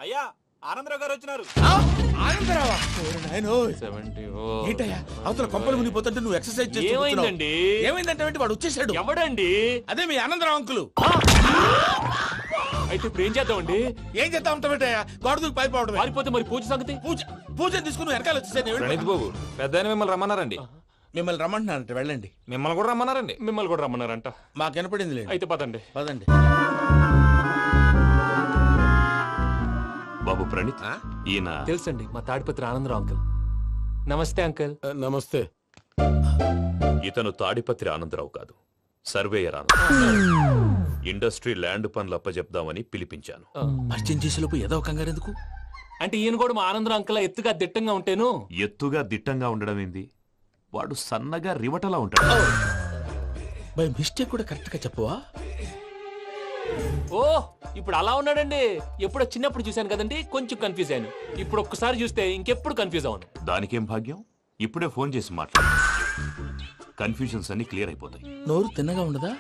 అయ్యా ఆనందరావు గారు వచ్చినారు. ఏంటయ్యా అవతల కొంపలు మునిగిపోతుంటే నువ్వు ఎక్సర్సైజ్ చేస్తున్నావు? ఏమైందంటే వాడు వచ్చేసాడు. ఎవడండి? అదే మీ ఆనందరావు అంకులు. అయితే ఇప్పుడు ఏం చేద్దామండి? ఏం చేద్దాం ఉంటావేటయ్యా? గోడ దూకి పైపోవడం. పారిపోతే మరి పూజ సంగతి? పూజ తీసుకుని వెనకాల వచ్చేసాను. ప్రణీత్ బాబు పెద్ద మిమ్మల్ని రమ్మన్నారండి. మిమ్మల్ని రమ్మంటున్నారంట, వెళ్ళండి. మిమ్మల్ని కూడా రమ్మన్నారండి. మిమ్మల్ని కూడా రమ్మన్నారంట. మాకు వినపడింది లేదు. అయితే పదండి. పదండి. బాబు ప్రణీత్, ఈయన తెలుసండి, మా తాడిపత్రి ఆనందరావు అంకుల్. నమస్తే అంకుల్. నమస్తే. ఇతను తాడిపత్రి ఆనందరావు కాదు, సర్వేయర్ ఆనందరావు. ఇండస్ట్రీ ల్యాండ్ పనులు అప్పజెప్దామని పిలిపించాను. పరిచయం చేసేలోపు ఏదో కంగారు ఎందుకు? అంటే ఈయన కూడా మా ఆనందరావు అంకుల్ ఎత్తుగా దిట్టంగా ఉంటేను. ఎత్తుగా దిట్టంగా ఉండడం ఏంది? వాడు సన్నగా రివటలా ఉంటాడు. బై మిస్టేక్ కూడా కరెక్ట్ గా చెప్పవా? ఓ ఇప్పుడు అలా ఉన్నాడండి. ఎప్పుడో చిన్నప్పుడు చూశాను కదండి, కొంచెం కన్ఫ్యూజ్ అయ్యాను. ఇప్పుడు ఒక్కసారి చూస్తే ఇంకెప్పుడు కన్ఫ్యూజ్ అవ్వను. దానికేం భాగ్యం, ఇప్పుడే ఫోన్ చేసి మాట్లాడు. కన్ఫ్యూజన్స్ అన్ని క్లియర్ అయిపోతాయి. నోరు తిన్నగా ఉండదా?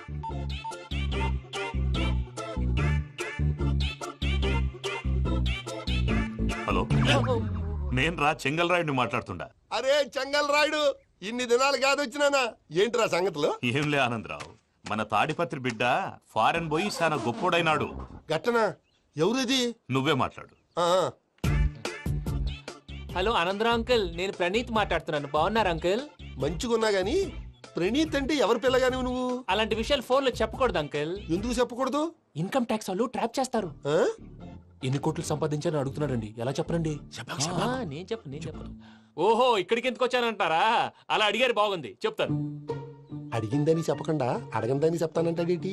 హలో, నేను రా చెంగల్ రాయుడిని మాట్లాడుతుండా. అరే చెంగల్ రాయుడు, ఇన్ని దినాలు కాదు వచ్చినానా? ఏంట్రా సంగతులు? ఏంలే ఆనందరావు, మన తాడిపత్రి బిడ్డ ఫారెన్ పోయి చాలా గొప్పోడైనాడు. గట్టనా? ఎవరిది? నువ్వే మాట్లాడు. హలో ఆనందరావు అంకుల్, నేను ప్రణీత్ మాట్లాడుతున్నాను. బాగున్నారు అంకుల్? మంచిగున్నా గాని ప్రణీత్ అంటే ఎవరి పిల్లగాని నువ్వు? అలాంటి విషయాలు ఫోన్ లో చెప్పకూడదు అంకుల్. ఎందుకు చెప్పకూడదు? ఇన్కమ్ ట్యాక్స్ వాళ్ళు ట్రాప్ చేస్తారు. ఆ? ఎన్ని కోట్లు సంపాదించాలని అడుగుతున్నాడండి. ఎలా చెప్పరండి? నేను చెప్పను. ఓహో, ఇక్కడికి ఎందుకు వచ్చానంటారా? అలా అడిగారు, బాగుంది, చెప్తాను. అడిగిందని చెప్పకుండా అడగందని చెప్తానంటాడేటి?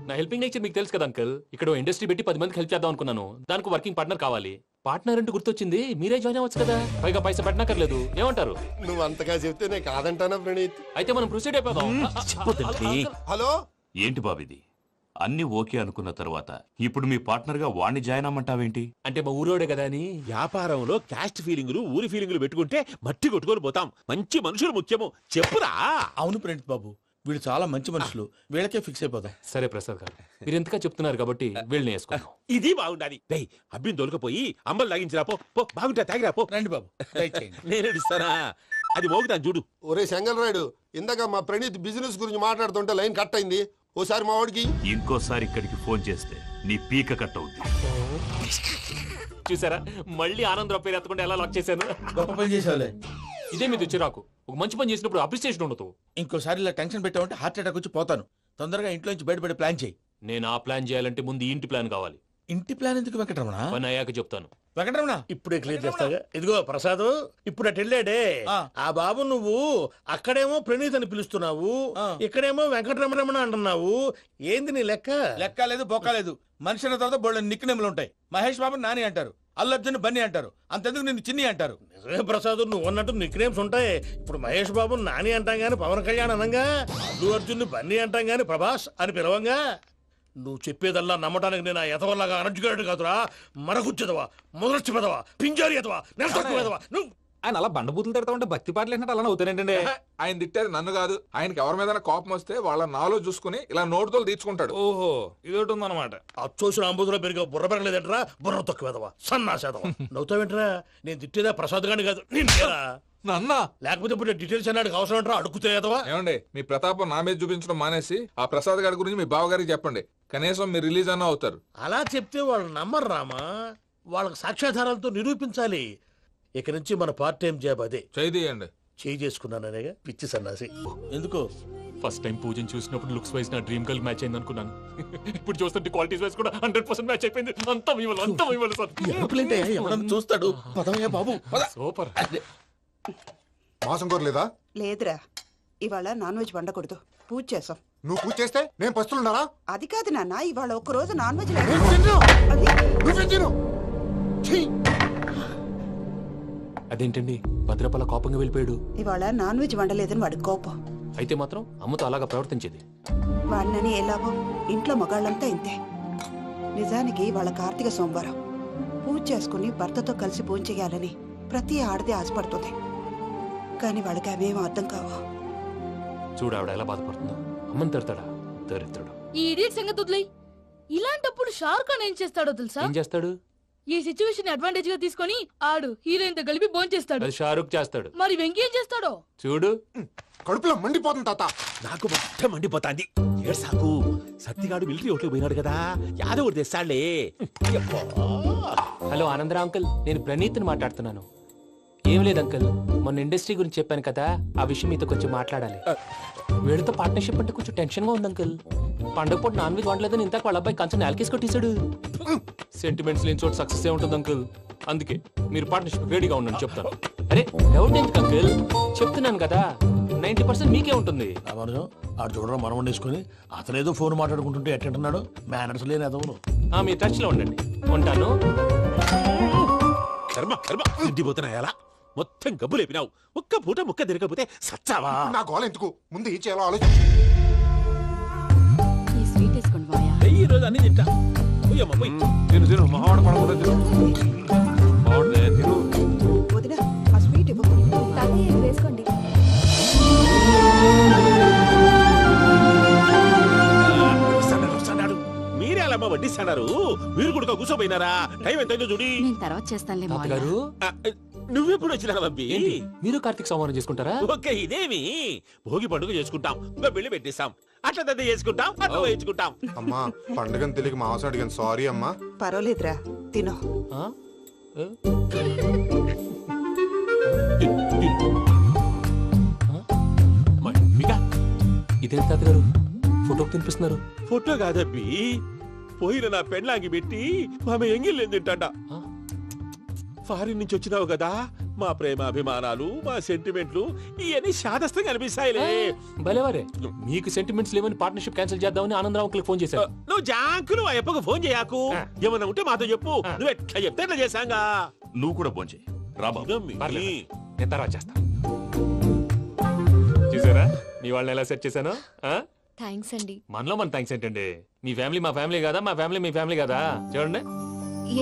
నా హెల్పింగ్ నేచర్ మీకు తెలుసు కదా అంకుల్. ఇక్కడ ఇండస్ట్రీ పెట్టి 10 మందికి హెల్ప్ చేద్దాం అనుకున్నాను. దానికి వర్కింగ్ పార్ట్నర్ కావాలి. పార్ట్నర్ అంటే గుర్తొచ్చింది, మీరే జాయిన్ అవ్వచ్చు కదా. పైగా పైసా పెట్టనక్కర్లేదు. ఏమంటారు? నువ్వు అంతగా చెప్తేనే కాదంటానా ప్రణీత్? అయితే మనం ప్రొసీడ్ అయిపోదాం. హలో, ఏంటి బాబిది? అన్ని ఓకే అనుకున్న తర్వాత ఇప్పుడు మీ పార్ట్నర్ గా వాణ్ణి జాయిన్ అమ్మంటావేంటి? అంటే మా ఊరోడే కదా అని. వ్యాపారంలో క్యాస్ట్ ఫీలింగులు, ఊరి ఫీలింగులు పెట్టుకుంటే మట్టి కొట్టుకొని పోతాం. మంచి మనుషులు ముఖ్యము. చెప్పురా. అవును ప్రణీత్ బాబు, వీళ్ళు చాలా మంచి మనుషులు. వీళ్ళకే ఫిక్స్ అయిపోదాం. సరే ప్రసాద్ గారు, మీరు ఎంతగా చెప్తున్నారు కాబట్టి వీళ్ళని వేసుకుందాం. ఇది బాగుండాలి. డై అబ్బిని దొలకపోయి అంబలు తాగించిరా పో. పో బాగుంటా తాగిరా పో. రండి బాబు, దయచేయండి. నేను ఇస్తానా? అది మోగుతాను చూడు. ఒరే చెంగల్ రాయుడు, ఇందాక మా ప్రణీత్ బిజినెస్ గురించి మాట్లాడుతుంటే లైన్ కట్ అయింది. ఓసారి మా వాడికి ఇంకోసారి ఇక్కడికి ఫోన్ చేస్తే నీ పీక కట్ అవుద్ది. చూసారా, మళ్ళీ ఆనందరావు పేరు ఎత్తకుండా ఎలా లాక్ చేశాను. గొప్ప పని చేసేవాళ్ళే. ఇదే మీద చిరాకు. ఒక మంచి పని చేసినప్పుడు అప్రిసియేషన్ ఉండదు. ఇంకోసారి ఇలా టెన్షన్ పెట్టామంటే హార్ట్ అటాక్ వచ్చి పోతాను. తొందరగా ఇంట్లో నుంచి బయటపడే ప్లాన్ చేయి. నేను ఆ ప్లాన్ చేయాలంటే ముందు ఇంటి ప్లాన్ కావాలి. ఇంటి ప్లాన్ ఎందుకు వెంకటరమణ? పని అయ్యాక చెప్తాను. వెంకటరమణ ఇప్పుడే క్లియర్ చేస్తాగా. ఇదిగో ప్రసాద్, ఇప్పుడు అటు వెళ్ళాడే ఆ బాబు, నువ్వు అక్కడేమో ప్రణీత్ అని పిలుస్తున్నావు, ఇక్కడేమో వెంకటరమణ అంటున్నావు. ఏంది నీ లెక్క? లెక్క లేదు, బొక్క లేదు. మనిషి అన్న తర్వాత బోళ్ళ నిక్నెములు ఉంటాయి. మహేష్ బాబు నాని అంటారు, అల్లు అర్జున్ బన్నీ అంటారు, అంతెందుకు నిన్ను చిన్ని అంటారు. నిజమే ప్రసాద్, నువ్వు అన్నట్టు నిక్ నేమ్స్ ఉంటాయి. ఇప్పుడు మహేష్ బాబు నాని అంటాం గాని పవన్ కళ్యాణ్ అనంగా, అల్లు అర్జున్ బన్నీ అంటాం గాని ప్రభాస్ అని పిలవంగా. నువ్వు చెప్పేదల్లా నమ్మటానికి నేను ఎతవల్లాగా అనర్జుకేటెడ్ కాదురా. మరగుచ్చదవా, మొదలచ్చి పెదవా, పింజారి ఎదవా, నెలసొక్కు పెదవా. నువ్వు ఆయన అలా బండబూతులు తిడతా ఉంటే భక్తి పాటలు ఏంటంటే అలా అవుతానంటే. ఆయన తిట్టేది నన్ను కాదు, ఆయనకి ఎవరి మీద కోపం వస్తే వాళ్ళ నాలో చూసుకుని ఇలా నోటుతో తీర్చుకుంటాడు. ఓహో, ఇదొకటి ఉందన్నమాట. అచ్చోసిన అంబుధులో పెరిగే బుర్ర పెరగలేదంటరా. బుర్ర తొక్కు వెదవా, సన్నాసేదవా. నవ్వుతావేంట్రా? నేను తిట్టేదా ప్రసాద్ గాని కాదు, నిన్నేరా. నన్నా? లేకపోతే ఇప్పుడు డీటెయిల్స్ అన్నాడు అవసరం అంటారా? అడుగుతాయేదవా. ఏమండి, మీ ప్రతాపం నా మీద చూపించడం మానేసి ఆ ప్రసాద్ గారి గురించి మీ బావగారికి చెప్పండి. కనీసం మీరు రిలీజ్ అన్న అవుతారు. అలా చెప్తే వాళ్ళు నమ్మరు రామా. వాళ్ళకి సాక్ష్యాధారాలతో నిరూపించాలి. ఇక నుంచి మన పార్ట్ టైం జాబ్ అదే. చేయండి. చేయి చేసుకున్నాననేగా పిచ్చి సన్నాసి. ఎందుకు? ఫస్ట్ టైం పూజను చూసినప్పుడు లుక్స్ వైజ్ నా డ్రీమ్ గర్ల్ మ్యాచ్ అయింది అనుకున్నాను. ఇప్పుడు చూస్తుంటే క్వాలిటీస్ వైజ్ కూడా 100% మ్యాచ్ అయిపోయింది. అంతా ఇవ్వాలి సార్. ఎవడన్నా చూస్తాడు. పదవయ్యా బాబు, పద. సూపర్. మాసం కోరలేదా? లేదురా, ఇవాళ నాన్ వెజ్ వండకూడదు. పూజ చేసాం. నువ్వు పూజ చేస్తే నేను పస్తులున్నారా? అది కాదు నాన్న, ఇవాళ ఒక్కరోజు నాన్ వెజ్ అదేంటండి భద్రపల కోపంగా వెళ్ళిపోయాడు? ఇవాళ నాన్ వెజ్ వండలేదని వాడి కోపం. అయితే మాత్రం అమ్మతో అలాగా ప్రవర్తించేది. వాడినని ఎలాగో ఇంట్లో మగాళ్ళంతా ఇంతే. నిజానికి వాళ్ళ కార్తీక సోమవారం పూజ చేసుకుని భర్తతో కలిసి పూజ చేయాలని ప్రతి ఆడది ఆశపడుతుంది. కానీ వాడికి అవేం అర్థం కావు. చూడు ఆవిడ ఎలా బాధపడుతుందో. అమ్మని తిడతాడా? దరిద్రుడు. ఈ ఇడియట్ సంగతి వదిలేయ్. ఇలాంటప్పుడు షారుఖ్ ఖాన్ ఏం చేస్తాడో తెలుసా? ఏం చేస్తాడు? ఈ సిచ్యువేషన్ అడ్వాంటేజ్ గా తీసుకొని ఆడు హీరోయిన్ తో కలిపి భోంచేస్తాడు. అది షారుఖ్ చేస్తాడు. మరి వెంకీ ఏం చేస్తాడో చూడు. కడుపులో మండిపోతుంది తాత. నాకు మొత్తం మండిపోతాంది. ఏడు సాకు సత్తిగాడు మిలిటరీ ఓట్లు పోయినాడు కదా, యాదవ్ ఒకటి తెస్తాడులే. హలో ఆనందరా అంకుల్, నేను ప్రణీత్ని మాట్లాడుతున్నాను. ఏం లేదు అంకుల్, మొన్న ఇండస్ట్రీ గురించి చెప్పాను కదా, ఆ విషయం మీతో కొంచెం మాట్లాడాలి. వీడితో పార్ట్నర్షిప్ అంటే కొంచెం టెన్షన్ గా ఉంది అంకుల్. పండగ పూట నాన్ వెజ్ వండలేదని ఇంతకు వాళ్ళ అబ్బాయి కంచెం నేలకేసి కొట్టేశాడు. సెంటిమెంట్స్ లేని చోట సక్సెస్ ఏ ఉంటుంది అంకుల్. అందుకే మీరు పార్ట్నర్షిప్ రెడీగా ఉండండి చెప్తాను. అరే డౌట్ ఎందుకు అంకుల్, చెప్తున్నాను కదా 90% మీకే ఉంటుంది. రామానుజం ఆడు చూడడం మనం వండేసుకుని అతనేదో ఫోన్ మాట్లాడుకుంటుంటే ఎట్టంటున్నాడు. మేనర్స్ లేని అదవును. మీరు టచ్ లో ఉండండి. ఉంటాను. కర్మ కర్మ తిండిపోతున్నా ఎలా మొత్తం గబ్బు లేపినావు. ఒక్క పూట ముక్క తిరగకపోతే సచ్చావా? నా గోల ఎందుకు, ముందు ఏం చేయాలో ఆలోచించు. ఈ స్వీట్ వేసుకోండి మాయా. ఈ రోజు అన్ని తింటా. పోయమ్మ పోయి. తిను తిను మావాడు పడకుండా తిను. బాగుండే తిను. వదిన ఆ స్వీట్ ఇవ్వు. వేసుకోండి. వస్తాడు. మీరే అలా అమ్మ వడ్డిస్తాడారు. మీరు కూడా కూర్చోపోయినారా? టైం ఎంతైందో చూడి. నేను తర్వాత చేస్తానులే మాయా. తాతగారు ఆ, నువ్వెప్పుడు వచ్చినా బంబి? ఏంటి మీరు కార్తీక్ సంహారం చేసుకుంటారా? ఓకే ఇదేమి భోగి పండుగ చేసుకుంటాం, ఇంకా పెళ్లి పెట్టిస్తాం, అట్లా దద్ద చేసుకుంటాం, అట్లా వేయించుకుంటాం. అమ్మా పండుగని తెలియక మాంసం అడిగాను, సారీ అమ్మా. పర్వాలేదురా తినో. ఆ? ఏ? ఇంకా ఇదేంటి తాతగారు ఫోటోకి తినిపిస్తున్నారు? ఫోటో కాదబ్బి, పోయిన నా పెళ్ళాంగి పెట్టి ఆమె ఎంగిల్లేం తింటాడ. ఆ? ఫారిన్ నుంచి వచ్చినావు కదా, మా ప్రేమ అభిమానాలు, మా సెంటిమెంట్లు ఇవన్నీ శాదస్తంగా అనిపిస్తాయిలే. భలేవారే, మీకు సెంటిమెంట్స్ లేవని పార్ట్నర్షిప్ క్యాన్సిల్ చేద్దామని ఆనందరావు అంకుల్ ఫోన్ చేశారు. నువ్వు జాంకులు ఆ అప్పకు ఫోన్ చేయకు. ఏమన్నా ఉంటే మాతో చెప్పు. నువ్వు ఎట్లా చెప్తే ఎట్లా చేశాంగా. నువ్వు కూడా భోంచే రాబాబు. ఇదమ్మి. పర్లేదు, నేను తర్వాత చేస్తా. చూసారా మీ వాళ్ళని ఎలా సెట్ చేశాను? థ్యాంక్స్ అండి. మనలో మన థ్యాంక్స్ ఏంటండి, మీ ఫ్యామిలీ మా ఫ్యామిలీ కదా, మా ఫ్యామిలీ మీ ఫ్యామిలీ కదా. చూడండి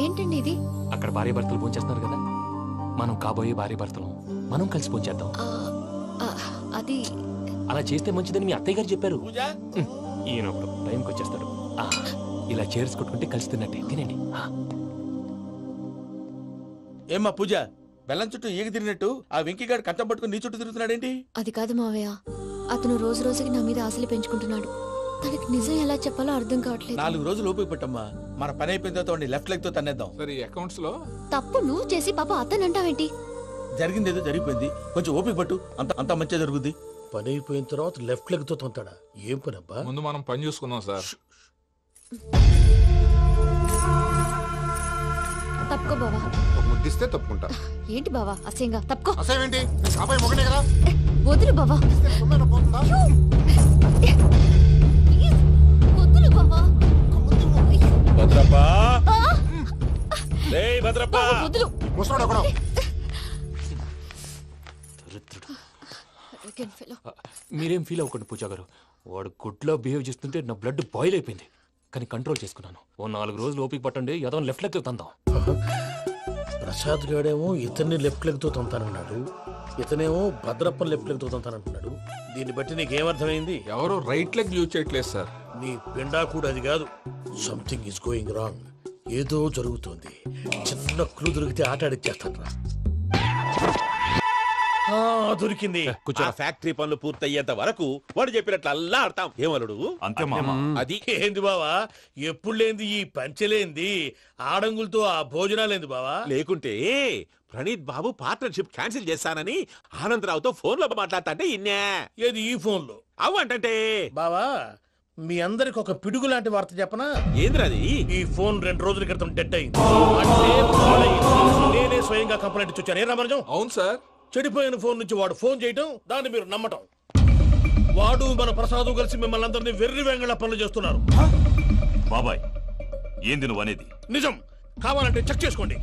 ఏంటండి ఇది? అక్కడ భార్య భర్తలు భోంచేస్తున్నారు కదా, మనం కాబోయే భార్య భర్తలు మనం కలిసి భోంచేద్దాం. అది అలా చేస్తే మంచిదని మీ అత్తయ్య గారు చెప్పారు. పూజ ఈయన ఒకడు టైంకి వచ్చేస్తాడు. ఇలా చేర్స్ కొట్టుకుంటే కలిసి తిన్నట్టే. తినండి. ఏమ్మా పూజ, బెల్లం చుట్టూ ఈగ తిరిగినట్టు ఆ వెంకీగాడు కంచం పట్టుకుని నీ చుట్టూ తిరుగుతున్నాడేంటి? అది కాదు మావయ్య, అతను రోజు రోజుకి నా మీద ఆశలు పెంచుకుంటున్నాడు. తనకి నిజం ఎలా చెప్పాలో అర్థం కావట్లేదు. 4 రోజులు ఓపిక పట్టమ్మా, మన పని అయిపోయిన తర్వాత వాడిని లెఫ్ట్ లెగ్ తో తన్నేద్దాం. సరే అకౌంట్స్ లో తప్పు నువ్వు చేసి పాప అతను అంటావేంటి? జరిగింది ఏదో జరిగిపోయింది, కొంచెం ఓపిక పట్టు, అంత మంచిగా జరుగుద్ది. పని అయిపోయిన తర్వాత లెఫ్ట్ లెగ్ తో తొంతాడా? ఏం పని అబ్బా? ముందు మనం పని చూసుకుందాం సార్. తప్పుకో బావా. ఒక ముద్దిస్తే తప్పుకుంటా. ఏంటి బావా అసహ్యంగా? తప్పుకో. అసేమేంటి, కాబోయే మొగనే కదా. వదులు బావా. తొమ్మిది పోతుందా? ప్లీజ్, వదులు బావా. భద్రప్ప రేయ్ భద్రప్ప. బావా, వదులు. ముసరాడు ఒకడు. Arrogant fellow. మీరేం ఫీల్ అవ్వకండి పూజా గారు, వాడు గుడ్లో బిహేవ్ చేస్తుంటే నా బ్లడ్ బాయిల్ అయిపోయింది. కానీ కంట్రోల్ చేసుకున్నాను. ఓ 4 రోజులు ఓపిక పట్టండి, ఏదో లెఫ్ట్ లెగ్ తందాం. ప్రసాద్ గాడేమో ఇతన్ని లెఫ్ట్ లెగ్ తో తొంతానన్నాడు, ఇతనేమో భద్రప్ప లెఫ్ట్ లెగ్ తో తొంతానంటున్నాడు. దీన్ని బట్టి నీకేమర్థమైంది? ఎవరు రైట్ లెగ్ యూజ్ చేయట్లేదు సార్. నీ పిండా కూడా అది కాదు. Something is going wrong. ఏదో జరుగుతోంది. చిన్న క్లూ దొరికితే ఆట ఆడిచ్చేస్తాను రా. దొరికింది. ఆ ఫ్యాక్టరీ పనులు పూర్తయ్యేంత వరకు వాడు చెప్పినట్లు అల్లా ఆడతాం. ఏమలుడు అంతే మామ. అది ఏంది బావా, ఎప్పుడు లేంది ఈ పంచలేంది, ఆడంగులతో ఆ భోజనాలేంది బావా? లేకుంటే ప్రణీత్ బాబు పార్ట్నర్షిప్ క్యాన్సిల్ చేస్తానని ఆనందరావుతో ఫోన్ లో మాట్లాడతాంటే ఇన్నే. ఏది ఈ ఫోన్ లో? అవ్వంటే బావా మీ అందరికి ఒక పిడుగు లాంటి వార్త చెప్పనా? ఏంద్రది? ఈ ఫోన్ 2 రోజుల క్రితం డెడ్ అయింది. అంటే పాడైంది. నేనే స్వయంగా కంప్లైంట్ ఇచ్చాను. ఏ రామరాజం? అవును సార్. చెడిపోయిన ఫోన్ నుంచి వాడు ఫోన్ చేయటం, దాన్ని మీరు నమ్మటం. వాడు మన ప్రసాదు కలిసి మిమ్మల్ని అందరినీ వెర్రి వెంగళ పనులు చేస్తున్నారు. బాబాయ్ ఏంది నువ్వు అనేది? నిజం. కావాలంటే చెక్ చేసుకోండి.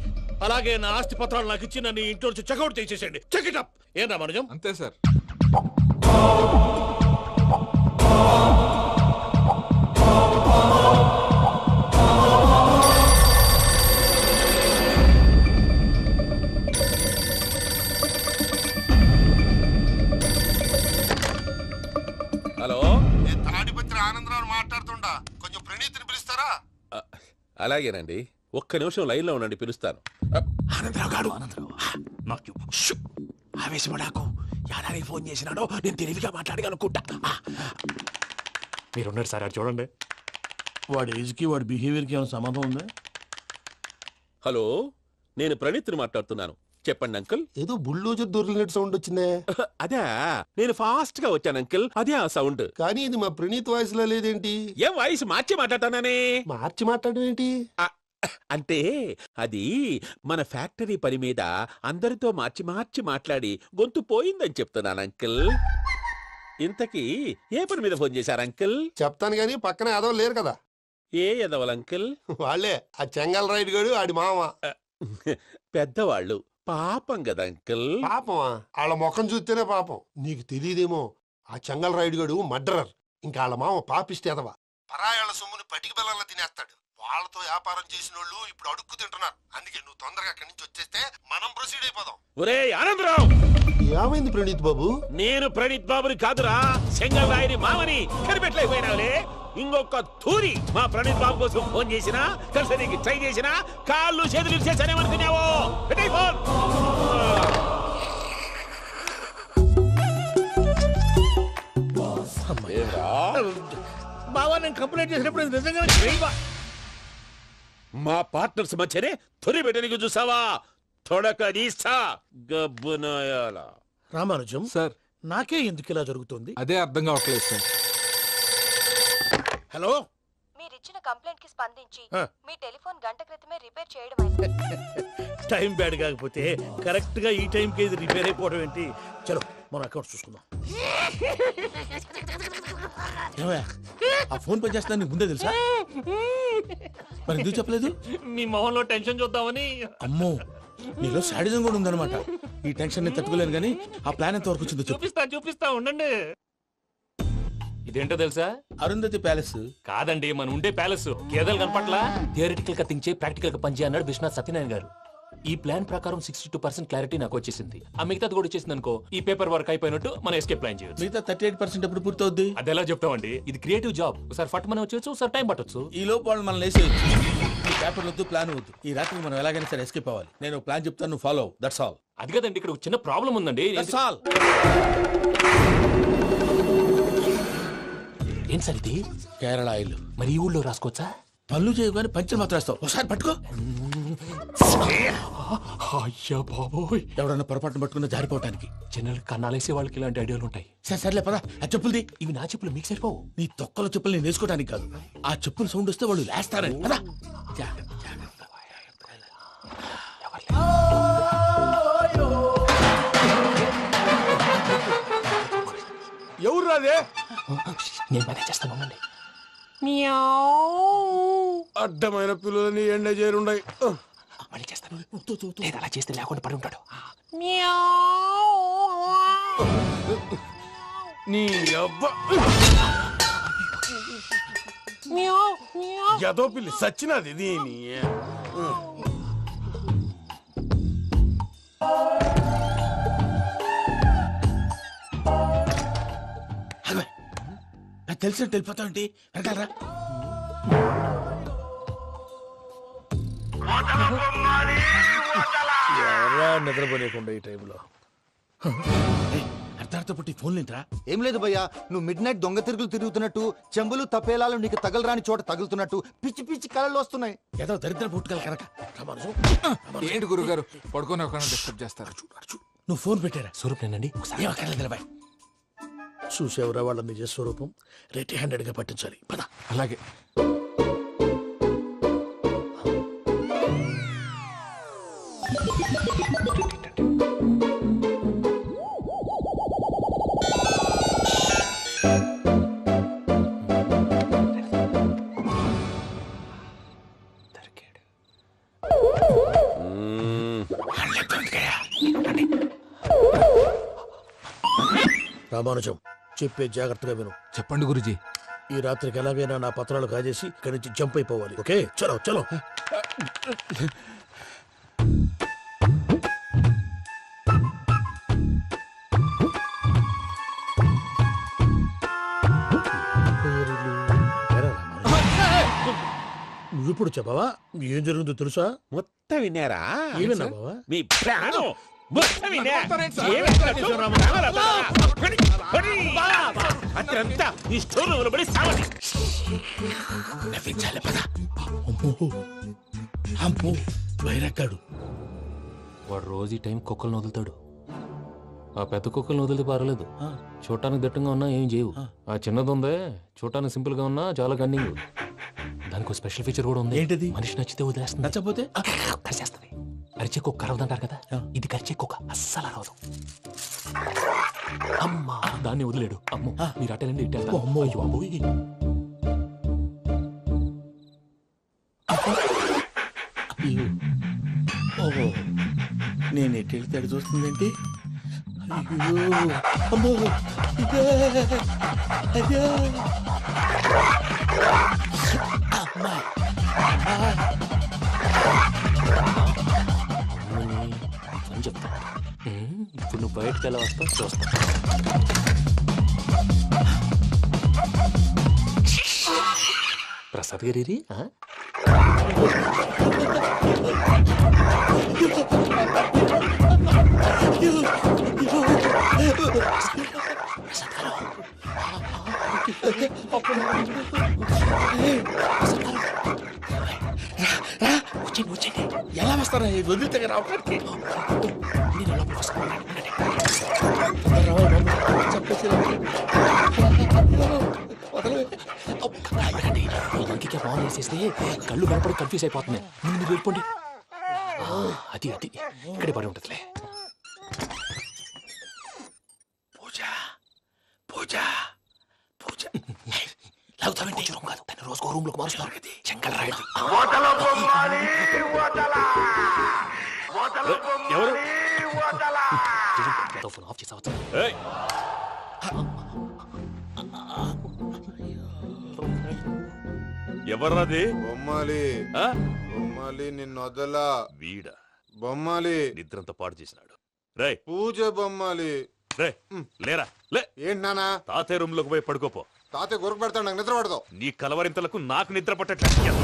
అలాగే నా ఆస్తి పత్రాలు నాకు ఇచ్చి నన్ను ఇంట్లో నుంచి చెక్అౌట్ చేసేసేయండి. Check it up. ఏం రామరాజం? అంతే సార్. హలో, నేను తాడిపత్రి ఆనందరావు మాట్లాడుతుండా, కొంచెం ప్రణీతిని పిలుస్తారా? అలాగేనండి. ఒక్క నిమిషం లైన్లో ఉండండి, పిలుస్తాను. ఆనందరావు గారు ఆవేశపడాకు. యాదానికి ఫోన్ చేసినాడో నేను తెలివిగా మాట్లాడగలనుకుంటా. మీరున్నారు సార్, అది చూడండి. వాడి ఏజ్కి వాడి బిహేవియర్కి ఏమైనా సంబంధం ఉందా? హలో, నేను ప్రణీత్ని మాట్లాడుతున్నాను. చెప్పండి అంకుల్. ఏదో బుల్డోజర్ దొరికినట్టు సౌండ్ వచ్చిందే. అదే, నేను ఫాస్ట్ గా వచ్చాను అంకుల్, అదే ఆ సౌండ్. కానీ ఇది మా ప్రణీత్ వాయిస్ లో లేదేంటి? ఏం వాయిస్ మార్చి మాట్లాడతానని? మార్చి మాట్లాడడం ఏంటి? అంటే అది మన ఫ్యాక్టరీ పని మీద అందరితో మార్చి మార్చి మాట్లాడి గొంతు పోయిందని చెప్తున్నాను అంకుల్. ఇంతకీ ఏ పని మీద ఫోన్ చేశారు అంకుల్? చెప్తాను గానీ పక్కన ఏదో లేరు కదా. ఏ ఎదవలు అంకుల్? వాళ్ళే ఆ చెంగల్ రైడ్ గడు ఆడి మామ. పెద్దవాళ్ళు, పాపం కదా అంకుల్. పాపమా? వాళ్ళ ముఖం చూస్తేనే పాపం. నీకు తెలియదేమో, ఆ చెంగల్ రైడ్ గడు మర్డరర్. ఇంకా వాళ్ళ మామ పాపిస్తేదవా. పరాయాళ్ళ సొమ్ముని పటికి బెల్లంలో తినేస్తాడు. వాళ్ళతో వ్యాపారం చేసిన వాళ్ళు ఇప్పుడు అడుక్కు తింటున్నారు. అందుకే నువ్వు తొందరగా అక్కడి నుంచి వచ్చేస్తే మనం ప్రొసీడ్ అయిపోదాం. ఒరే ఆనందరావు, ఏమైంది ప్రణీత్ బాబు? నేను ప్రణీత్ బాబుని కాదురా, సెంగల్ రాయని మామని. కనిపెట్టలేకపోయినావులే. ఇంకొక తూరి మా ప్రణీత్ బాబు కోసం ఫోన్ చేసినా, కలిసి ట్రై చేసినా కాళ్ళు చేతులు చేశానేమనుకున్నావో. పెట్టేయ్ ఫోన్. బావా, నేను కంప్లైంట్ చేసినప్పుడు ఇది నిజంగానే చేయవా? మా పార్ట్నర్స్ మధ్యనే తొలి పెట్టడానికి చూసావా? తొడక నీస్తా గబ్బునాయాల. రామానుజం సార్, నాకే ఎందుకు ఇలా జరుగుతుంది? అదే అర్థం కావట్లేదు సార్. హలో, మీరిచ్చిన కంప్లైంట్ కి స్పందించి ఆ. మీ టెలిఫోన్ గంట క్రితమే రిపేర్ చేయడం టైం బ్యాడ్ కాకపోతే కరెక్ట్ గా ఈ టైంకి ఇది రిపేర్ అయిపోవడం ఏంటి? చలో మన అకౌంట్ చూసుకుందాం. ఏమయ్యా, ఆ ఫోన్ పని చేస్తున్నా నీకు ముందే తెలుసా? మరి ఎందుకు చెప్పలేదు? మీ మొహంలో టెన్షన్ చూద్దామని. అమ్మో, నీలో శాడిజం కూడా ఉందన్నమాట. ఈ టెన్షన్ ని తట్టుకోలేను కానీ ఆ ప్లాన్ ఎంత వరకు వచ్చిందో చెప్పు. చూపిస్తా ఉండండి. ఇదేంటో తెలుసా? అరుంధతి ప్యాలెస్ కాదండి, మన ఉండే ప్యాలెస్. కేదలు కనపట్లా? థియరిటికల్ గా థింక్ చేయి, ప్రాక్టికల్ గా పనిచేయ అన్నాడు విశ్వనాథ్ సత్యనారాయణ గారు. ఈ ప్లాన్ ప్రకారం 62% క్లారిటీ నాకు వచ్చేసింది. ఆ మిగతాది కూడా వచ్చేసింది అనుకో, ఈ పేపర్ వర్క్ అయిపోయినట్టు మనం ఎస్కేప్ ప్లాన్ చేయొచ్చు. మిగతా 38% ఎప్పుడు పూర్తవుద్ది? అది ఎలా చెప్తామండి? ఇది క్రియేటివ్ జాబ్. ఒకసారి ఫట్ మనం వచ్చేచ్చు, ఒకసారి టైం పట్టొచ్చు. ఈ లోపు వాళ్ళు మనం లేసేయచ్చు. ఈ పేపర్ వద్దు, ప్లాన్ వద్దు. ఈ రాత్రికి మనం ఎలాగైనా సరే ఎస్కేప్ అవ్వాలి. నేను ప్లాన్ చెప్తాను, నువ్వు ఫాలో. That's all. అది కదండి, ఇక్కడ ఒక చిన్న ప్రాబ్లం ఉందండి. That's all. ఏం సార్ ఇది? కేరళ ఆయిల్. మరి ఈ ఊళ్ళో రాసుకోవచ్చా? పనులు చేయగానే పంచర్ మాత్రం వేస్తావు. ఒకసారి పట్టుకో. అయ్యా బాబోయ్, ఎవడన్నా పొరపాటున పట్టుకున్న జారిపోవటానికి. జనరల్ కన్నాలేసే వాళ్ళకి ఇలాంటి ఐడియాలు ఉంటాయి. సర్లే పదా, ఆ చెప్పులది. ఇవి నా చెప్పులు మీకు సరిపోవు. నీ తొక్కల చెప్పులు నేను వేసుకోవడానికి కాదు, ఆ చెప్పులు సౌండ్ వస్తే వాళ్ళు లేస్తారని. పదా. ఎవరు రాదే? నేను మేనేజ్ చేస్తాను, ఉండండి. అడ్డమైన పిల్లలని ఎండ చేరుండయి. మళ్ళీ చేస్తాను. లేదు, అలా చేస్తే లేకుండా పడి ఉంటాడు. నీ అబ్బా ఎదో పిల్లి సచ్చినది దీని. నాకు తెలిసినట్టు వెళ్ళిపోతావంటి. వెనకాలరా. ఎవరా నిద్రపోలేకుండా ఈ టైంలో? అర్ధార్థ పుట్టి ఫోన్ లేంట్రా. ఏం లేదు భయ్యా, నువ్వు మిడ్ నైట్ దొంగ తిరుగులు తిరుగుతున్నట్టు, చెంబులు తపేలాలు నీకు తగలరాని చోట తగులుతున్నట్టు పిచ్చి పిచ్చి కళలు వస్తున్నాయి. ఏదో దరిద్ర పుట్టుకల కనుక. ఏంటి గురుగారు పడుకొని ఒక డిస్టర్బ్ చేస్తారు? నువ్వు ఫోన్ పెట్టారా? స్వరూప్ నేనండి. ఏమక్కర్లేదు. చూసేవరా వాళ్ళ నిజ స్వరూపం. రెట్టి హ్యాండెడ్ గా పట్టించాలి. పద. అలాగే. రామానుజం, చెప్పే జాగ్రత్తగా విను. చెప్పండి గురుజీ. ఈ రాత్రికి ఎలాగైనా నా పత్రాలు కాజేసి ఇక్కడి నుంచి జంప్ అయిపోవాలి. ఓకే, చలో చలో. ఇప్పుడు చెప్పవా ఏం జరుగుతుందో తెలుసా? మొత్తం విన్నారా? ఏమన్నా బావా? మీ ప్రాణం మొత్తం విన్నా. అత్రంతా ఈ స్టోర్ రూమ్ లో పడి సావండి. నవ్వించాలి పద. అమ్మో బైరక్కాడు. వాడు రోజు ఈ టైం కుక్కలను వదులుతాడు. ఆ పెద్ద కుక్కలను వదిలితే పర్లేదు, చూడటానికి దట్టంగా ఉన్నా ఏం చేయవు. ఆ చిన్నది ఉందే చూడటానికి సింపుల్ గా ఉన్నా చాలా గన్నింగ్. దానికి స్పెషల్ ఫీచర్ కూడా ఉంది. ఏంటిది? మనిషి నచ్చితే వదిలేస్తుంది, నచ్చపోతే కరిచేస్తుంది. అరిచే కుక్క అరవదంటారు కదా, ఇది కరిచే కుక్క అస్సలు అరవదు. అమ్మా దాన్ని వదిలేడు. అమ్మో మీరు అటెండి ఇటు వెళ్తారు. అమ్మో అయ్యో అబ్బోయ్. ఓహో నేను ఎటు వెళ్తాడు చూస్తుందేంటి? అయ్యో అమ్మో ఇదే అయ్యో అమ్మా అని చెప్తా. ఇప్పుడు నువ్వు బయటకు ఎలా వస్తావు చూస్తా. ప్రసాద్ గారి ఎలా వస్తారా? వదిలితే రావడానికి ఇంకే ఫోన్ చేసేస్తే కళ్ళు కనపడి కన్ఫ్యూజ్ అయిపోతున్నాయి. ముందు మీరు వెళ్ళిపోండి. అది అది ఇక్కడే పడి ఉంటుందిలే. పూజ పూజ పూజ లాగుతామంటే రూమ్ కాదు, తన రోజుకో రూమ్ లోకి మారుస్తున్నారు కదా. చెంగల్ రాయుడు ఎవరు? ఫోన్ ఆఫ్ చేసావచ్చు. ఎవర్రాది? బొమ్మాలి బొమ్మాలి నిన్ను వదలా. వీడ బొమ్మాలి నిద్రంతా పాడు చేసినాడు. రే పూజ బొమ్మాలి. రే లేరా లే. ఏంటి నానా? తాతయ్య రూమ్ లోకి పోయి పడుకోపో. తాతయ్య గురకు పెడతాడు, నాకు నిద్ర పడదు. నీ కలవరింతలకు నాకు నిద్ర పట్టట్లేదు.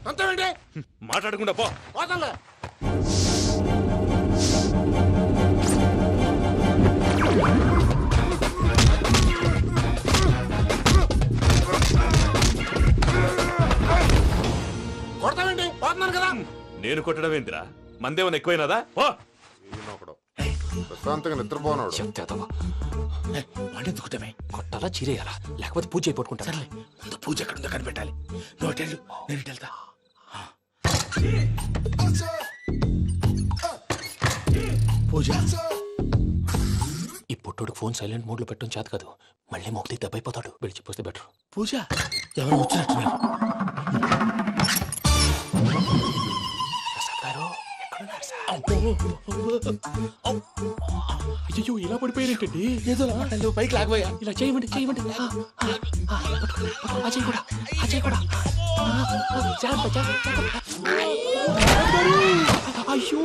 అంతేంటి? మాట్లాడకుండా పో. పోతాలే. కొడతావేంటి? పోతున్నాను కదా. నేను కొట్టడం ఏంటిరా? మందేమన్నా ఎక్కువైనదా? పో. ఈయనొకడు ప్రశాంతంగా నిద్రపోనాడు. వాడెందుకుంటామే? కొట్టాలా చీరేయాలా లేకపోతే పూజ అయిపోట్టుకుంటా. సర్లే ముందు పూజ ఎక్కడుందో కనిపెట్టాలి. నువ్వు అటెళ్ళు, నేను ఇటు వెళ్తా. పూజ ఈ పుట్టోడు ఫోన్ సైలెంట్ మోడ్ లో పెట్టడం చేత కాదు, మళ్ళీ మొక్కి దెబ్బైపోతాడు. విడిచిపోతే బెటర్. పూజ ఎవరు వచ్చినట్టున్నారు? ప్రసాద్ గారు ఎక్కడున్నారు సార్? అయ్యో ఇలా పడిపోయారేంటండి? ఏదో మాట్లాడు, పైకి లాగబోయా. ఇలా చేయమండి చేయమండి. అజయ్ కూడా అజయ్ కూడా జాగ్రత్త, జాగ్రత్త. అయ్యో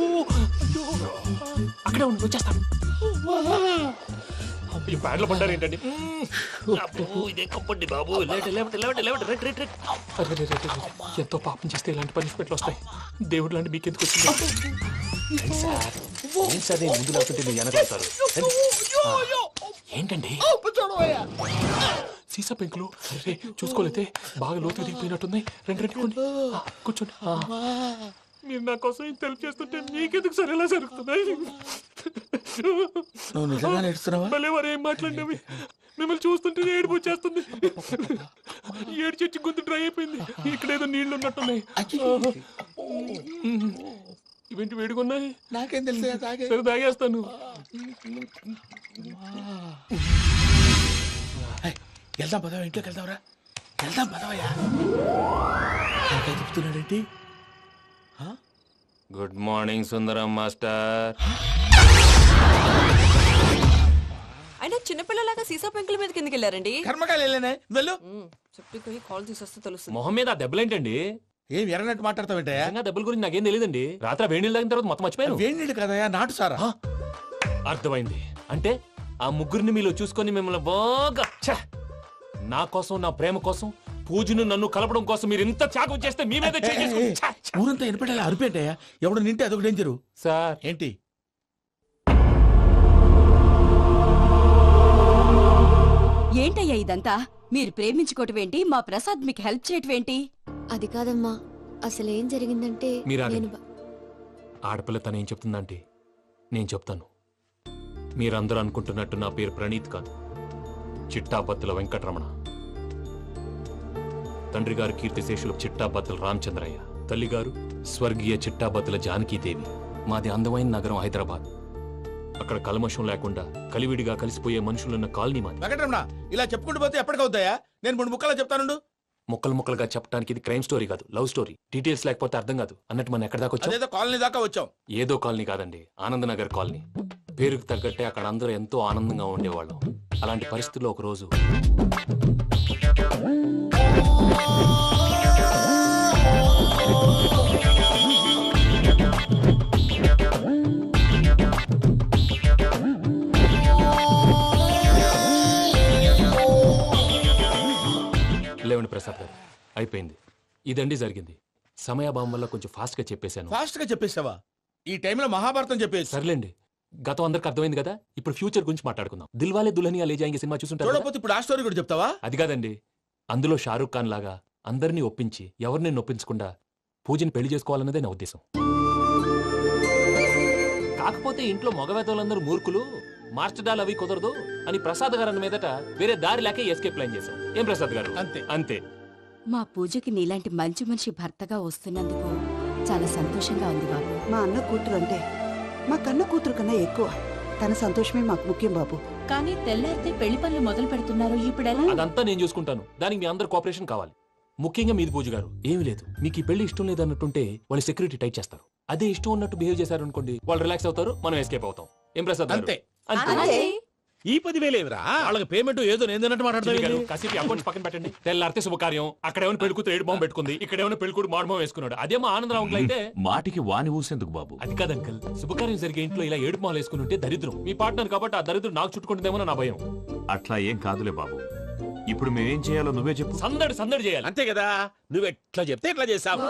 అక్కడే ఉండి వచ్చేస్తాను. ఈ బ్యాగ్లో పడ్డారు ఏంటండి? ఇదే కంపండి బాబు. ఎంతో పాపం చేస్తే ఇలాంటి పనిష్మెంట్లు వస్తాయి. దేవుడు లాంటి మీకెందుకు వచ్చింది? సార్ నేను ముందు లేకుంటే మీరు వెనకాడతారు. ఏంటండి సీసా పెంకులు? అరే చూసుకోలేతే బాగా లోతు దిగిపోయినట్టున్నాయి. రెండు కూర్చోండి. మీరు నా కోసం ఇంత హెల్ప్ చేస్తుంటే మీకెందుకు సరే ఎలా జరుగుతున్నాయి? నువ్వు నిజంగా నేర్చుతున్నావా? భలే వారు ఏం మాట్లాడినవి. మిమ్మల్ని చూస్తుంటే ఏడుపు వచ్చేస్తుంది. ఏడు చెట్టు గొంతు డ్రై అయిపోయింది. ఇక్కడ ఏదో నీళ్లు ఉన్నట్టున్నాయి. ఇవేంటి వేడుకున్నాయి? నాకేం తెలుసు, సరే తాగేస్తాను. వెళ్దాం పదవా, ఇంట్లోకి వెళ్దాంరా. వెళ్దాం పదవయ్యా. చెప్తున్నాడేంటి? గుడ్ మార్నింగ్ సుందరం మాస్టర్. అయినా చిన్నపిల్లలాగా సీసా పెంకుల మీద కిందకి వెళ్ళారండి. కర్మకాయలు వెళ్ళానే వెళ్ళు. చెప్పి కాల్ తీసొస్తే తెలుస్తుంది. మొహం మీద ఆ దెబ్బలేంటండి? ఏం ఎర్రనట్టు మాట్లాడతావేంటయ్యా? దెబ్బల గురించి నాకేం తెలియదండి. రాత్రి వేడి నీళ్ళు తాగిన తర్వాత మొత్తం మర్చిపోయాను. వేడి నీళ్ళు కదయ్యా, నాటు సారా. అర్థమైంది. అంటే ఆ ముగ్గురిని మీలో చూసుకొని మిమ్మల్ని బాగా నా కోసం నా ప్రేమ కోసం పూజను నన్ను కలపడం కోసం మీరు ఇంత త్యాగం చేస్తే మీ మీద ఊరంతా వినపడేలా అరిపేటయ్యా ఎవడు నింటే అదొక డేంజరు. సార్ ఏంటి ఏంటయ్యా ఇదంతా? మీరు ప్రేమించుకోవటం ఏంటి? మా ప్రసాద్ మీకు హెల్ప్ చేయటం ఏంటి? అది కాదమ్మా, అసలు ఏం జరిగిందంటే మీరు నేను ఆగండి. ఆడపిల్ల తనేం చెప్తుందంటే నేను చెప్తాను. మీరందరూ అనుకుంటున్నట్టు నా పేరు ప్రణీత్ కాదు, చిట్టాపత్తుల వెంకటరమణ. తండ్రి గారు కీర్తిశేషులు చిట్టాపత్తుల రామచంద్రయ్య, తల్లిగారు స్వర్గీయ చిట్టాపత్తుల జానకీదేవి. మాది అందమైన నగరం హైదరాబాద్. అక్కడ కల్మషం లేకుండా కలివిడిగా కలిసిపోయే మనుషులున్న కాలనీ మాది. వెంకటరమణ ఇలా చెప్పుకుంటూ పోతే ఎప్పటికవుతాయా? నేను 3 ముక్కలా చెప్తాను. ముక్కలు ముక్కలుగా చెప్పడానికి ఇది క్రైమ్ స్టోరీ కాదు, లవ్ స్టోరీ. డీటెయిల్స్ లేకపోతే అర్థం కాదు. అన్నట్టు మనం ఎక్కడ దాకా వచ్చాం? అదేదో కాలనీ దాకా వచ్చాం. ఏదో కాలనీ కాదండి, ఆనందనగర్ కాలనీ. పేరుకు తగ్గట్టే అక్కడ అందరూ ఎంతో ఆనందంగా ఉండేవాళ్ళం. అలాంటి పరిస్థితుల్లో ఒక రోజు లేవండి ప్రసాద్ గారు, అయిపోయింది. ఇదండి జరిగింది. సమయాభావం వల్ల కొంచెం ఫాస్ట్ గా చెప్పేశాను. ఫాస్ట్ గా చెప్పేసావా? ఈ టైంలో మహాభారతం చెప్పేసి. సర్లేండి, గతం అందరికి అర్థమైంది కదా. ఇప్పుడు ఫ్యూచర్ గురించి మాట్లాడుకుందాం. దిల్వాలే దుల్హనియా లే జాయేంగే సినిమా చూసుంటారు కదా? చూడకపోతే ఇప్పుడు ఆ స్టోరీ కూడా చెప్తావా? అది కాదండి, అందులో షారూక్ ఖాన్ లాగా అందరినీ ఒప్పించి ఎవరిని నొప్పించకుండా పూజని పెళ్లి చేసుకోవాలన్నదే నా ఉద్దేశం. కాకపోతే ఇంట్లో మగవేతలందరూ మూర్ఖులు, మార్చడాలు అవి కుదరదు అని ప్రసాద్ గారు అన్న మీదట వేరే దారి లేక ఎస్కేప్ ప్లాన్ చేశాం. ఏం ప్రసాద్ గారు? అంతే అంతే. మా పూజకి నీలాంటి మంచి మనిషి భర్తగా వస్తున్నందుకు చాలా సంతోషంగా ఉంది బాబు. మా అన్న కూతురు అంటే మా కన్న కూతురు కన్నా ఎక్కువ. తన సంతోషమే మాకు ముఖ్యం బాబు. కానీ తెల్లారితే పెళ్లి పనులు మొదలు పెడుతున్నారు, ఇప్పుడెలా? అదంతా నేను చూసుకుంటాను. దానికి మీ అందరు కోఆపరేషన్ కావాలి. ముఖ్యంగా మీది పూజ గారు. ఏమీ లేదు, మీకు ఈ పెళ్లి ఇష్టం లేదన్నట్టుంటే వాళ్ళు సెక్యూరిటీ టైట్ చేస్తారు. అదే ఇష్టం ఉన్నట్టు బిహేవ్ చేశారు అనుకోండి, వాళ్ళు రిలాక్స్ అవుతారు, మనం ఎస్కేప్ అవుతాం. ఏం ప్రసాద్ గారు? అంతే. అంతే. ఈ 10,000 ఏమిరా? వాళ్ళకి పేమెంట్ ఏదో నేందన్నట్టు మాట్లాడతాను. కాసేపు అకౌంట్స్ పక్కన పెట్టండి. తెల్లారితే శుభకార్యం. అక్కడ ఏమైనా పెళ్ళికూతురు ఏడు బాంబు పెట్టుకుంది, ఇక్కడ ఏమైనా పెళ్ళికూడు మాడు బాంబు వేసుకున్నాడు. అదేమో ఆనందరావు అంకుల్ అయితే మాటికి వాని ఊసేందుకు బాబు? అది కాదు అంకుల్, శుభకార్యం జరిగే ఇంట్లో ఇలా ఏడు మాలు వేసుకుని ఉంటే దరిద్రం. మీ పార్ట్నర్ కాబట్టి ఆ దరిద్రం నాకు చుట్టుకుంటుందేమో నా భయం. అట్లా ఏం కాదులే బాబు. ఇప్పుడు మేమేం చేయాలో నువ్వే చెప్పు. సందడి సందడి చేయాలి. అంతే కదా, నువ్వు ఎట్లా చెప్తే ఎట్లా చేస్తావు.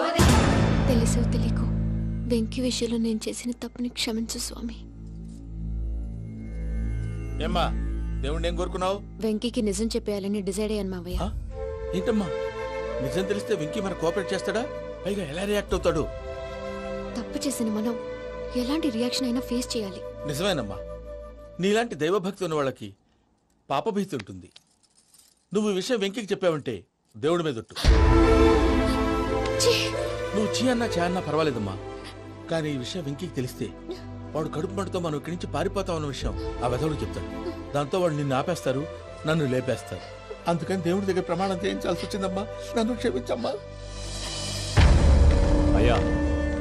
తెలుసో తెలియకో వెంకీ విషయంలో నేను చేసిన తప్పుని క్షమించు స్వామి. ఏమ్మా దేవుణ్ణి ఏం కోరుకున్నావు? వెంకీకి నిజం చెప్పేయాలని డిసైడ్ అయ్యాను మావయ్య. ఏంటమ్మా నిజం తెలిస్తే వెంకీ మన కోఆపరేట్ చేస్తాడా? పైగా ఎలా రియాక్ట్ అవుతాడు? తప్పు చేసిన మనం ఎలాంటి రియాక్షన్ అయినా ఫేస్ చేయాలి. నిజమేనమ్మా, నీలాంటి దైవభక్తి ఉన్న వాళ్ళకి పాపభీతి ఉంటుంది. నువ్వు ఈ విషయం వెంకీకి చెప్పావంటే దేవుడి మీద ఒట్టు. నువ్వు చీ అన్నా చే అన్నా పర్వాలేదమ్మా, కానీ ఈ విషయం వెంకీకి తెలిస్తే వాడు కడుపు మంటతో మనం ఇక్కడి నుంచి పారిపోతామన్న విషయం ఆ వెధవుడు చెప్తాడు. దాంతో వాడు నిన్ను ఆపేస్తారు, నన్ను లేపేస్తారు. అందుకని దేవుడి దగ్గర ప్రమాణం చేయించాల్సి వచ్చిందమ్మా, నన్ను క్షమించమ్మా. అయ్యా,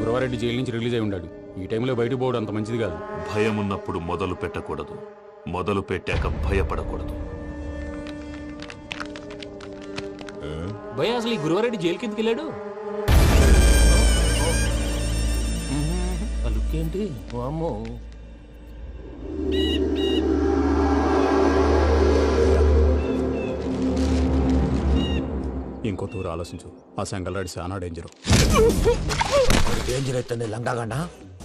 గురవారెడ్డి జైలు నుంచి రిలీజ్ అయి ఉన్నాడు. ఈ టైంలో బయటకు పోవడం అంత మంచిది కాదు. భయం ఉన్నప్పుడు మొదలు పెట్టకూడదు, మొదలు పెట్టాక భయపడకూడదు. భయ అసలు ఈ గురువారెడ్డి జైలు కిందకి వెళ్ళాడు. ఏంటి అమ్మో? ఇంకో తూరు ఆలోచించు. ఆ సంగల్రాడి చాలా డేంజర్. డేంజర్ అయితే లంగాగండా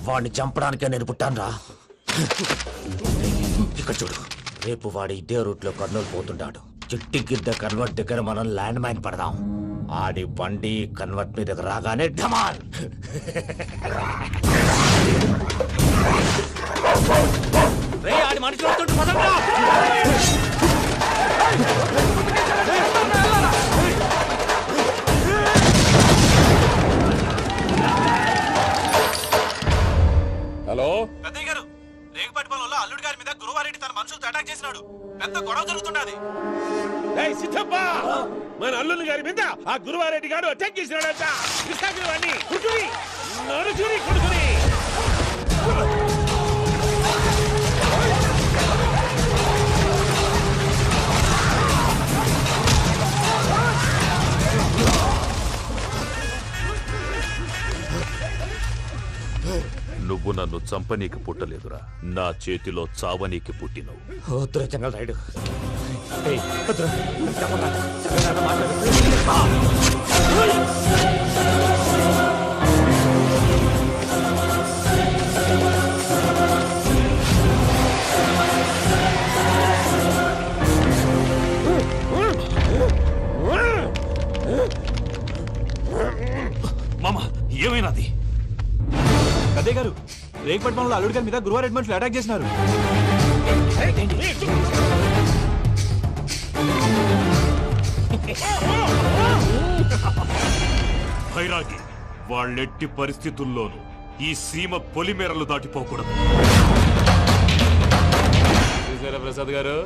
వాడిని చంపడానికే నేను పుట్టానురా. ఇక్కడ చూడు, రేపు వాడి ఇదే రూట్ లో కర్నూలు పోతుంటాడు. చిట్టి గిద్ద కన్వర్ట్ దగ్గర మనం ల్యాండ్ మైన్ పడదాం. ఆడి బండి కన్వర్ట్ మీద రాగానే ఢమాల్. ఆడి మనుషులు వస్తుంటే పదండ్రా. హలో పెద్దయ్య గారు, రేగుపాటి పొలంలో అల్లుడి గారి మీద గురువారెడ్డి తన మనుషులతో అటాక్ చేసినాడు. పెద్ద గొడవ జరుగుతున్నది. సిద్ధప్ప, మన అల్లుని గారి మీద ఆ గురువారెడ్డి గారు అటాక్ చేసినాడంట. కృష్ణాగిరి కుడుకుని నడుచుని కుడుకుని. నువ్వు నన్ను చంపనీకి పుట్టలేదురా, నా చేతిలో చావనీకి పుట్టినవు. వద్దురా చెంగల్ రైడ్. మామ ఏమైనాది? అదే గారు రేగుపట్నంలో అల్లుడి గారి మీద గురువారెడ్డి మనుషులు అటాక్ చేసినారు. భైరాగి, వాళ్ళెట్టి పరిస్థితుల్లోనూ ఈ సీమ పొలిమేరలు దాటిపోకూడదు. చూసారా ప్రసాద్ గారు,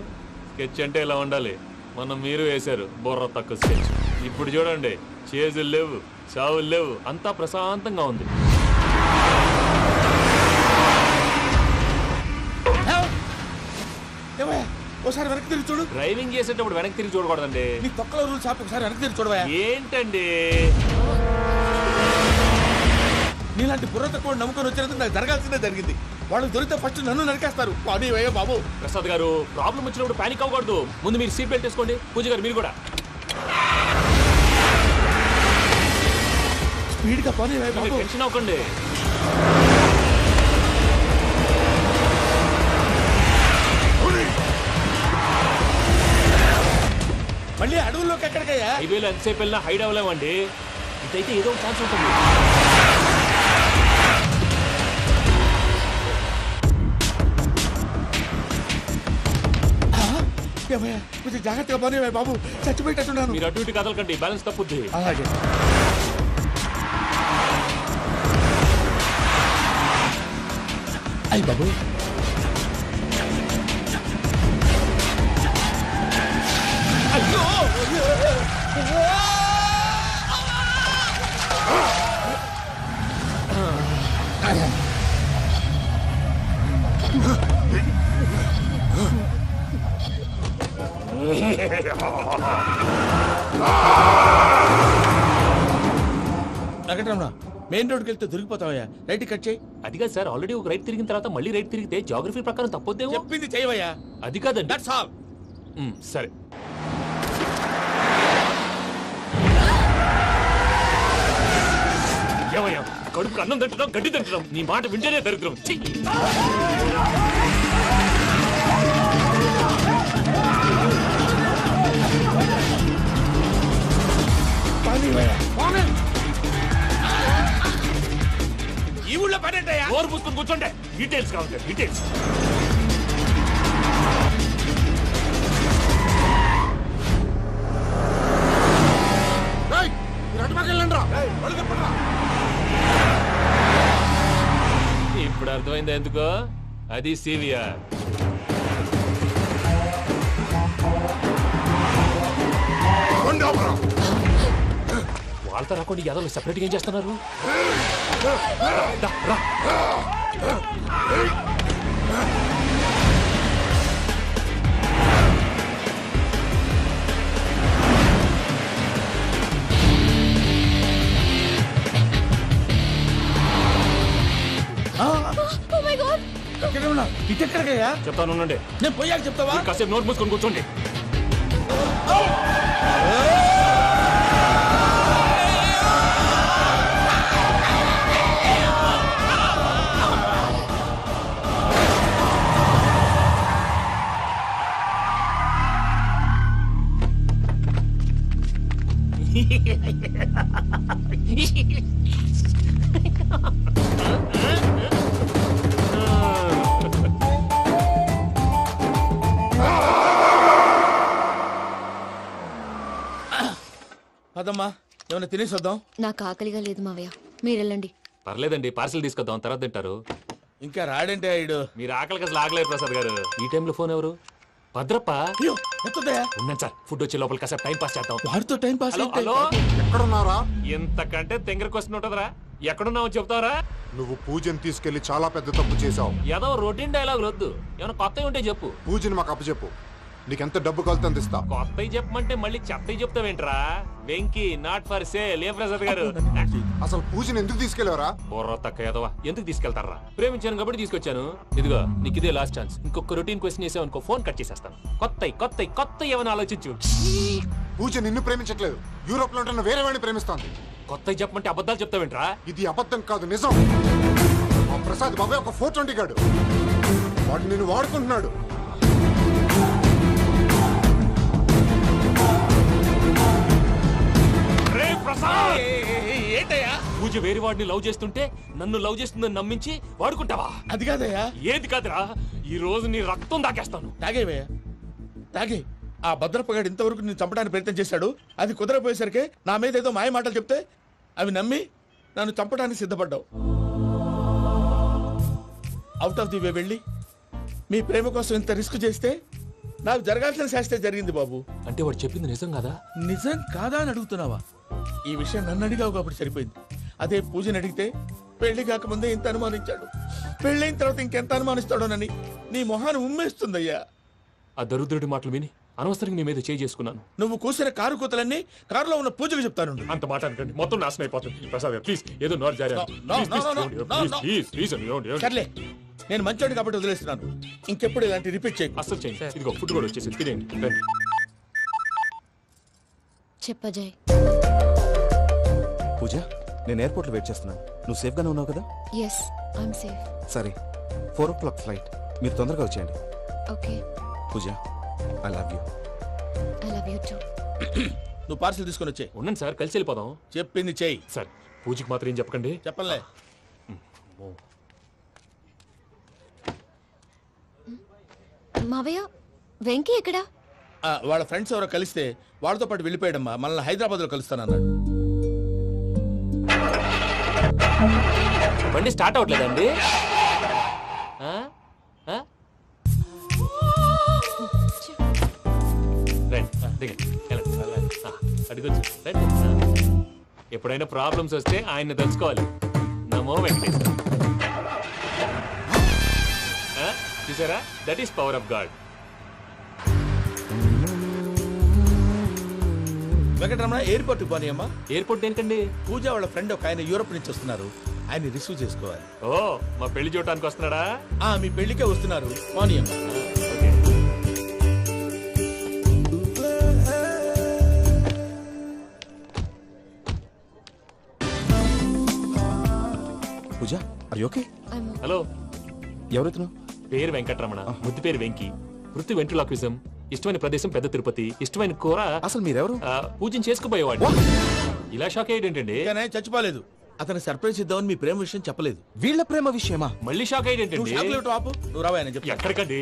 స్కెచ్ అంటే ఇలా ఉండాలి. మనం మీరు వేశారు బుర్ర తక్కువ స్కెచ్. ఇప్పుడు చూడండి, చేజులు లేవు, చావులు లేవు, అంతా ప్రశాంతంగా ఉంది. ఒకసారి వెనక్కి తిరిగి చూడు. డ్రైవింగ్ చేసేటప్పుడు వెనక్కి తిరిగి చూడకూడదండి. నీ తొక్కలో రూల్స్ ఆపి ఒకసారి వెనక్కి తిరిగి చూడవా. ఏంటండి నీలాంటి బుర్ర తక్కువ నమ్ముకొని వచ్చినందుకు నాకు జరగాల్సిందే జరిగింది. వాళ్ళు దొరికితే ఫస్ట్ నన్ను నరికేస్తారు. పానీ వయ్యా బాబు. ప్రసాద్ గారు, ప్రాబ్లం వచ్చినప్పుడు పానిక్ అవ్వకూడదు. ముందు మీరు సీట్ బెల్ట్ వేసుకోండి. పూజ గారు మీరు కూడా స్పీడ్గా పానీ వయ్యా బాబు. టెన్షన్ అవ్వకండి. మళ్ళీ అడవుల్లోకి ఎక్కడికయ్యా? హైవేలో ఎంతసేపు వెళ్ళినా హైడ్ అవ్వలేమండి. ఇదైతే ఏదో ఒక ఛాన్స్ ఉంటుంది. కొంచెం జాగ్రత్తగా పని బాబు, చచ్చిపోయేటట్టున్నాను. మీరు అటు ఇటు కదలకండి, బ్యాలెన్స్ తప్పుద్ది. అలాగే. అయ్యి బాబు, అయ్యో వెంకటరమణ, మెయిన్ రోడ్కి వెళ్తే దొరికిపోతావయ్యా. రైట్ కట్ చేయి. అది కాదు సార్, ఆల్రెడీ ఒక రైట్ తిరిగిన తర్వాత మళ్ళీ రైట్ తిరిగితే జాగ్రఫీ ప్రకారం తప్పొద్దేమో. చెప్పింది చేయవయ్యా. అది కాదండి. That's all. సరే. ఏమయ్యా, కడుపుకు అన్నం తింటున్నాం, గడ్డి తింటున్నాం, నీ మాట వింటేనే దరిద్రం. ఈ ఊళ్ళో పని ఏంటయ్యా? ఓరు పుస్తకం కూర్చోండి. డీటెయిల్స్ కావాలి, డీటెయిల్స్. ఇప్పుడు అర్థమైంది ఎందుకో. అది సివిఆర్. వాళ్ళతో రాకుండా యాదవ్ సెపరేట్గా ఏం చేస్తున్నారు? ఇటెక్కడికయ్యా? చెప్తాను, ఉండండి. నేను పోయాక చెప్తావా? కాసేపు నోట్ మూసుకొని కూర్చోండి. అదమ్మా, ఏమైనా తినేసి వద్దాం. నాకు ఆకలిగా లేదు మావయ్య, మీరు వెళ్ళండి. పర్లేదండి, పార్సిల్ తీసుకొద్దాం, తర్వాత తింటారు. ఇంకా రాడంటే ఆయుడు. మీరు ఆకలికి అసలు ఆగలేదు ప్రసాద్ గారు. ఈ టైంలో ఫోన్ ఎవరు? భద్రప్ప. ఉన్నాను సార్, ఫుడ్ వచ్చే లోపల కాసేపు టైం పాస్ చేద్దాం. వాడితో టైం పాస్. హలో, ఎక్కడున్నారా? ఇంతకంటే తెంగర క్వశ్చన్ ఉంటుందిరా. ఎక్కడున్నావు చెప్తావరా? నువ్వు పూజని తీసుకెళ్లి చాలా పెద్ద తప్పు చేశావు. ఏదో రొటీన్ డైలాగ్ వద్దు, ఏమైనా కొత్తవి ఉంటే చెప్పు. పూజని మాకు అప్పచెప్పు. నీకెంత డబ్బు కలితే అందిస్తా. కొత్తవి చెప్పమంటే మళ్ళీ చెత్తవి చెప్తావేంట్రా? Venky not for sale. A Prasad గారు అసలు పూజని ఎందుకు తీసుకెళ్లేవరా? బుర్ర తక్క ఎదవా, ఎందుకు తీసుకెళ్తారా? ప్రేమించాను కాబట్టి తీసుకొచ్చాను. ఇదిగో నీకు ఇదే లాస్ట్ ఛాన్స్. ఇంకొక రొటీన్ క్వశ్చన్ చేసావు అనుకో, ఫోన్ కట్ చేసేస్తాను. కొత్త ఏమైనా ఆలోచించు. పూజ నిన్ను ప్రేమించట్లేదు, యూరోప్ లో ఉంటున్న వేరే వాడిని ప్రేమిస్తోంది. కొత్తవి చెప్పమంటే అబద్ధాలు చెప్తావేంట్రా? ఇది అబద్ధం కాదు, నిజం. మా ప్రసాద్ బాబాయ్ ఒక 420 గాడు, వాడు నిన్ను వాడుకుంటున్నాడు. ఏంటయ్యా పూజ వేరే వాడిని లవ్ చేస్తుంటే నన్ను లవ్ చేస్తుందని నమ్మించి వాడుకుంటావా? అది కాదయ్యా. ఏది కాదురా, ఈ రోజు నీ రక్తం దాకేస్తాను. తాగేవయ్యా, తాగే. ఆ భద్రపగాడు ఇంతవరకు నేను చంపడానికి ప్రయత్నం చేశాడు. అది కుదరపోయేసరికి నా మీద ఏదో మాయ మాటలు చెప్తే అవి నమ్మి నన్ను చంపడానికి సిద్ధపడ్డావు. అవుట్ ఆఫ్ ది వే వెళ్ళి మీ ప్రేమ కోసం ఇంత రిస్క్ చేస్తే నాకు జరగాల్సిన శాస్త్రే జరిగింది బాబు. అంటే వాడు చెప్పింది నిజం కదా? నిజం కాదా అని అడుగుతున్నావా? ఈ విషయం నన్ను అడిగావు కాబట్టి సరిపోయింది. అదే పూజని అడిగితే పెళ్లి కాకముందే ఇంత అనుమానించాడు, పెళ్ళైన తర్వాత ఇంకెంత అనుమానిస్తాడోనని నీ మొహాన్ని ఉమ్మేస్తుందయ్యా. ఆ దరిద్రుడి మాటలు విని అనవసరంగా నీ మీద చేసుకున్నాను. నువ్వు కూసిన కారు కూతలన్నీ కారులో ఉన్న పూజకు చెప్తాను. అంత మాట అనకండి, మొత్తం నాశనం అయిపోతుంది. ప్రసాద్ ప్లీజ్ ఏదో నోట్ జారీ. సర్లే, నేను మంచోడు కాబట్టి వదిలేస్తున్నాను. ఇంకెప్పుడు ఇలాంటి రిపీట్ చేయకు. అసలు చేయండి. ఇదిగో ఫుడ్ కూడా వచ్చేసి తినేయండి. రండి. చెప్పజాయ్. పూజ, నేను ఎయిర్పోర్ట్ లో వెయిట్ చేస్తున్నాను. నువ్వు సేఫ్ గానే ఉన్నావు కదా? Yes, I'm safe. సరే, 4 o'clock ఫ్లైట్. మీరు తొందరగా వచ్చేయండి. Okay. Pooja, I love you. I love you too. నువ్వు పార్సల్ తీసుకొని వచ్చే. ఉండండి సార్, కలిసి వెళ్ళిపోదాం. చెప్పింది చెయ్యి. సార్ పూజకి మాత్రం ఏం చెప్పకండి. చెప్పలే. మావయ్య, వెంకీ ఎక్కడా? వాళ్ళ ఫ్రెండ్స్ ఎవరో కలిస్తే వాళ్ళతో పాటు వెళ్ళిపోయాడమ్మా. మనల్ని హైదరాబాద్ లో కలుస్తానన్నాడు. బండి స్టార్ట్ అవట్లేదండి. ఎప్పుడైనా ప్రాబ్లమ్స్ వస్తే ఆయన్ని తెలుసుకోవాలి. నమో వెంకటేశ్వర. చూసారా, that is power of God. Venkataramana, airport పోనీ అమ్మా. ఎయిర్పోర్ట్ ఏంటండి? పూజ వాళ్ళ ఫ్రెండ్ ఒక ఆయన యూరోప్ నుంచి వస్తున్నారు, ఆయన రిసీవ్ చేసుకోవాలి. ఓ, మా పెళ్లి చూడటానికి వస్తున్నాడా? మీ పెళ్లికే వస్తున్నారు. పోనీ అమ్మా. పూజ, ఆర్ యు ఓకే? హలో, ఎవరైతును? పేరు వెంకటరమణ, ముద్దు పేరు వెంకీ, వృత్తి వెంట్రులాక్విజం, ఇష్టమైన ప్రదేశం పెద్ద తిరుపతి, ఇష్టమైన కూర. అసలు మీరెవరు? పూజను చేసుకుపోయేవాడు. ఇలా షాక్ అయ్యేటండి. చచ్చిపోలేదు. అతను సర్ప్రైజ్ ఇద్దామని మీ ప్రేమ విషయం చెప్పలేదు. వీళ్ళ ప్రేమ విషయమా? మళ్ళీ షాక్ అయ్యేటండి. నువ్వు రావా? ఎక్కడికండి,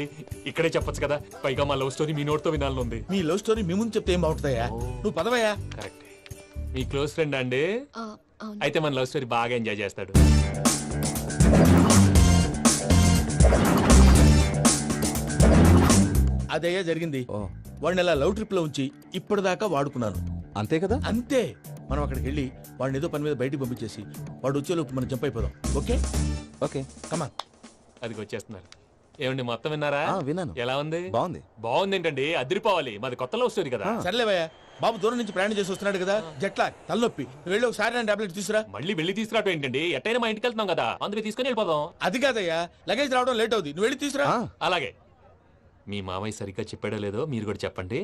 ఇక్కడే చెప్పొచ్చు కదా. పైగా మా లవ్ స్టోరీ మీ నోట్తో వినాలని ఉంది. మీ లవ్ స్టోరీ మీ ముందు చెప్తే ఏం బాగుంటుందయ్యా? నువ్వు పదవయ్యా. కరెక్ట్. మీ క్లోజ్ ఫ్రెండ్ అండి? అయితే మన లవ్ స్టోరీ బాగా ఎంజాయ్ చేస్తాడు. అదయ్యా జరిగింది. వాడిని అలా లవ్ ట్రిప్ లో ఉంచి ఇప్పటిదాకా వాడుకున్నాను. అంతే కదా? అంతే. మనం అక్కడికి వెళ్ళి వాడిని ఏదో పని మీద బయటికి పంపించేసి వాడు వచ్చేలోపు మనం జంప్ అయిపోదాం. ఓకే ఓకే, కమాన్. అదికి వచ్చేస్తున్నారు. ఏమండి, మొత్తం విన్నారా? విన్నాను. ఎలా ఉంది? బాగుంది. బాగుంది ఏంటండి, అదిరిపోవాలి. మాది కొత్త లవ్ స్టోరీ కదా. సర్లేవయ్యా, బాబు దూరం నుంచి ప్రయాణం చేసి వస్తున్నాడు కదా, జట్లా తలనొప్పి. వెళ్ళి ఒకసారి టాబ్లెట్ తీసుకురా. మళ్ళీ వెళ్ళి తీసుకురావటం ఏంటండి? ఎట్టైనా మా ఇంటికి వెళ్తున్నాం కదా, అందుకే తీసుకుని వెళ్ళిపోదాం. అది కాదయ్యా, లగేజ్ రావడం లేట్ అవుతుంది. నువ్వు వెళ్ళి తీసుకురా. అలాగే. మీ మామయ్య సరిగ్గా చెప్పాడో లేదో మీరు కూడా చెప్పండి.